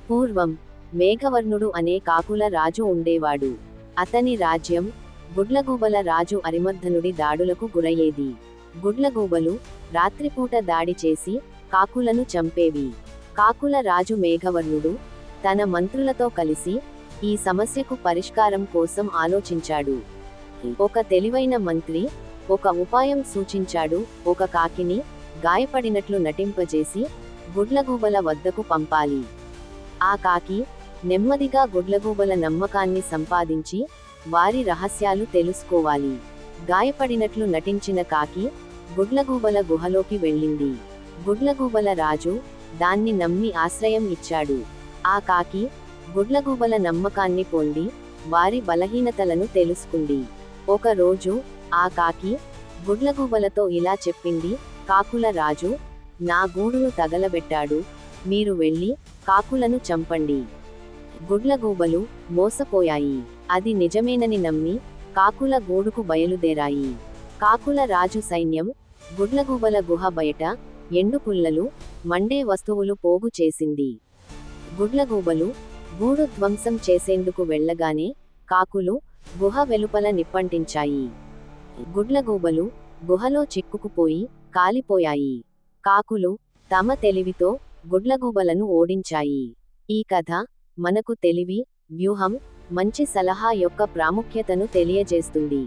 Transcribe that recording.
పూర్వం మేఘవర్ణుడు అనే కాకుల రాజు ఉండేవాడు. అతని రాజ్యం గుడ్లగూబల రాజు అరిమర్దనుడి దాడులకు గురయ్యేది. గుడ్లగూబలు రాత్రిపూట దాడి చేసి కాకులను చంపేవి. కాకుల రాజు మేఘవర్ణుడు తన మంత్రులతో కలిసి ఈ సమస్యకు పరిష్కారం కోసం ఆలోచించాడు. ఒక తెలివైన మంత్రి ఒక ఉపాయం సూచించాడు. ఒక కాకిని గాయపడినట్లు నటింపజేసి గుడ్లగూబల వద్దకు పంపాలి. ఆ కాకి నెమ్మదిగా గుడ్లగూబల నమ్మకాన్ని సంపాదించి వారి రహస్యాలు తెలుసుకోవాలి. గాయపడినట్లు నటించిన కాకి గుడ్లగూబల గుహలోకి వెళ్ళింది. గుడ్లగూబల రాజు దాన్ని నమ్మి ఆశ్రయం ఇచ్చాడు. ఆ కాకి గుడ్లగూబల నమ్మకాన్ని పొంది వారి బలహీనతలను తెలుసుకుంది. ఒక రోజు ఆ కాకి గుడ్లగూబలతో ఇలా చెప్పింది: కాకుల రాజు నా గూడును తగలబెట్టాడు, మీరు వెళ్ళి కాకులను చంపండి. గుడ్లగూబలు మోసపోయాయి. అది నిజమేనని నమ్మి కాకుల గూడుకు బయలుదేరాయి. కాకుల రాజు సైన్యం గుడ్లగూబల గుహ బయట ఎండు పుల్లలు, మండే వస్తువులు పోగు చేసింది. గుడ్లగూబలు గూడు ధ్వంసం చేసేందుకు వెళ్ళగానే కాకులు గుహ వెలుపల నిప్పంటించాయి. గుడ్లగూబలు గుహలో చిక్కుకుపోయి కాలిపోయాయి. కాకులు తమ తెలివితో గుడ్లగూబలను ఓడించాయి. ఈ కథ మనకు తెలివి, వ్యూహం, మంచి సలహా యొక్క ప్రాముఖ్యతను తెలియజేస్తుంది.